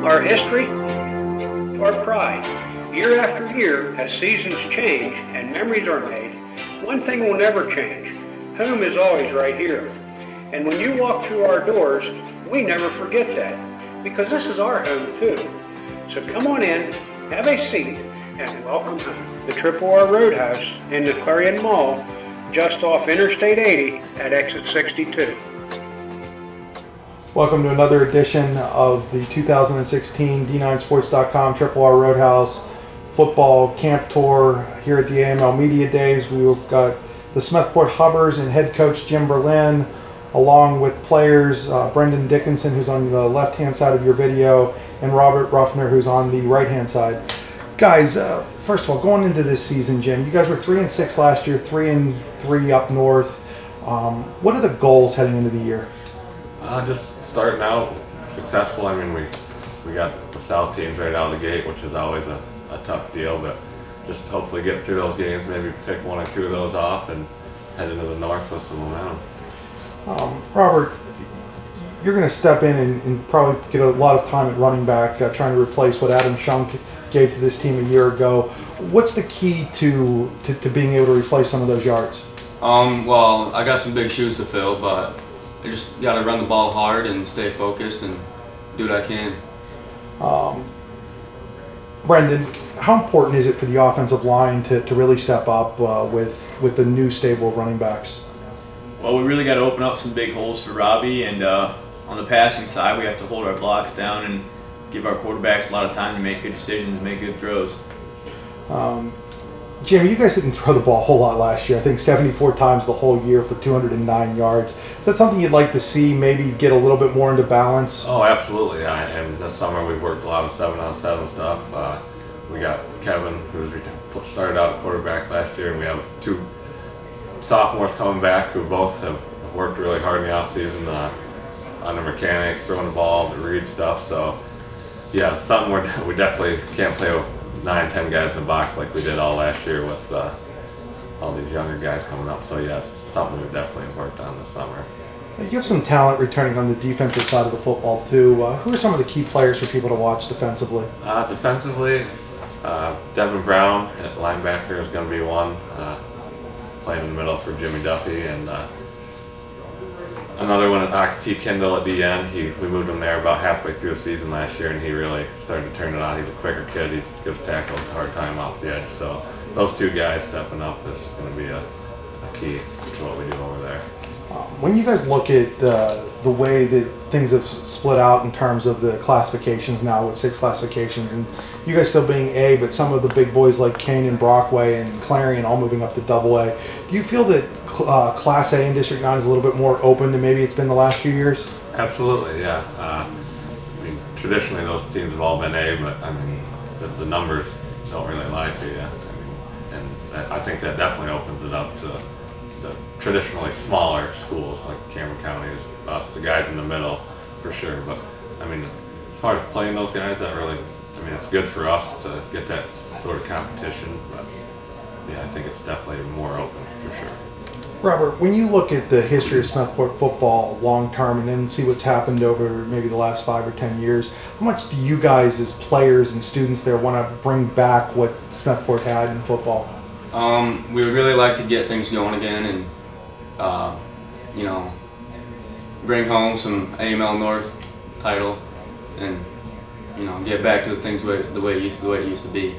Our history, our pride. Year after year, as seasons change and memories are made, one thing will never change. Home is always right here. And when you walk through our doors, we never forget that, because this is our home too. So come on in, have a seat, and welcome home. The Triple R Roadhouse in the Clarion Mall, just off Interstate 80 at exit 62. Welcome to another edition of the 2016 D9Sports.com Triple R Roadhouse Football Camp Tour here at the AML Media Days. We've got the Smethport Hubbers and head coach Jim Berlin, along with players Brendan Dickinson, who's on the left-hand side of your video, and Robert Ruffner, who's on the right-hand side. Guys, first of all, going into this season, Jim, you guys were 3-6 last year, 3-3 up north. What are the goals heading into the year? Just starting out successful. I mean, we got the South teams right out of the gate, which is always a tough deal, but just hopefully get through those games, maybe pick one or two of those off and head into the North with some momentum. Robert, you're going to step in and probably get a lot of time at running back, trying to replace what Adam Shunk gave to this team a year ago. What's the key to being able to replace some of those yards? Well, I got some big shoes to fill, but I just got to run the ball hard and stay focused and do what I can. Brendan, how important is it for the offensive line to really step up with the new stable of running backs? Well, we really got to open up some big holes for Robbie, and on the passing side, we have to hold our blocks down and give our quarterbacks a lot of time to make good decisions and make good throws. Jim, you guys didn't throw the ball a whole lot last year. I think 74 times the whole year for 209 yards. Is that something you'd like to see, maybe get a little bit more into balance? Oh, absolutely. And this summer we've worked a lot of 7-on-7 stuff. We got Kevin, who started out at quarterback last year, and we have two sophomores coming back who both have worked really hard in the offseason on the mechanics, throwing the ball, the read stuff. So, yeah, it's something we definitely can't play with 9-10 guys in the box like we did all last year with all these younger guys coming up. So yeah, it's something we've definitely worked on this summer. You have some talent returning on the defensive side of the football too. Who are some of the key players for people to watch defensively? Defensively, Devin Brown at linebacker is going to be one, playing in the middle for Jimmy Duffy, and another one at Akati Kendall at the end. We moved him there about halfway through the season last year, and he really started to turn it on. He's a quicker kid. He gives tackles a hard time off the edge. So those two guys stepping up is going to be a key to what we do over there. When you guys look at the way that things have split out in terms of the classifications now with 6 classifications, and you guys still being A, but some of the big boys like Kane and Brockway and Clarion all moving up to AA, do you feel that Class A in District 9 is a little bit more open than maybe it's been the last few years? Absolutely, yeah. I mean, traditionally those teams have all been A, but I mean, the numbers don't really lie to you. I mean, and I think that definitely opens it up to the traditionally smaller schools like Cameron County, us, the guys in the middle, for sure. But I mean, as far as playing those guys, that really, I mean, it's good for us to get that sort of competition. But yeah, I think it's definitely more open for sure. Robert, when you look at the history of Smethport football long term and then see what's happened over maybe the last 5 or 10 years, how much do you guys as players and students there want to bring back what Smethport had in football? We would really like to get things going again and, you know, bring home some AML North title and, you know, get back to the things the way it used to be.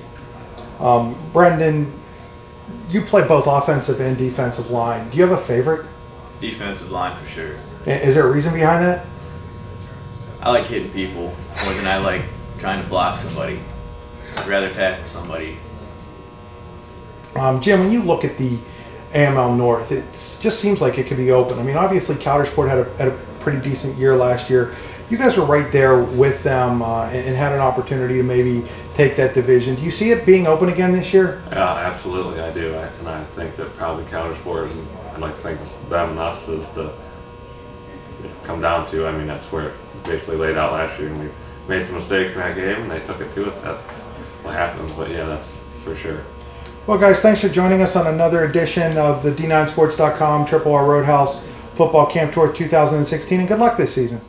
Brendan, you play both offensive and defensive line. Do you have a favorite? Defensive line for sure. Is there a reason behind that? I like hitting people more than I like trying to block somebody. I'd rather tackle somebody. Jim, when you look at the AML North, it just seems like it could be open. I mean, obviously Coudersport had a pretty decent year last year. You guys were right there with them and had an opportunity to maybe take that division. Do you see it being open again this year? Yeah, absolutely, I do. And I think that probably Coudersport, and I'd like to think it's them and us, is to come down to. I mean, that's where it basically laid out last year, and we made some mistakes in that game, and they took it to us. That's what happens. But yeah, that's for sure. Well, guys, thanks for joining us on another edition of the D9Sports.com Triple R Roadhouse Football Camp Tour 2016, and good luck this season.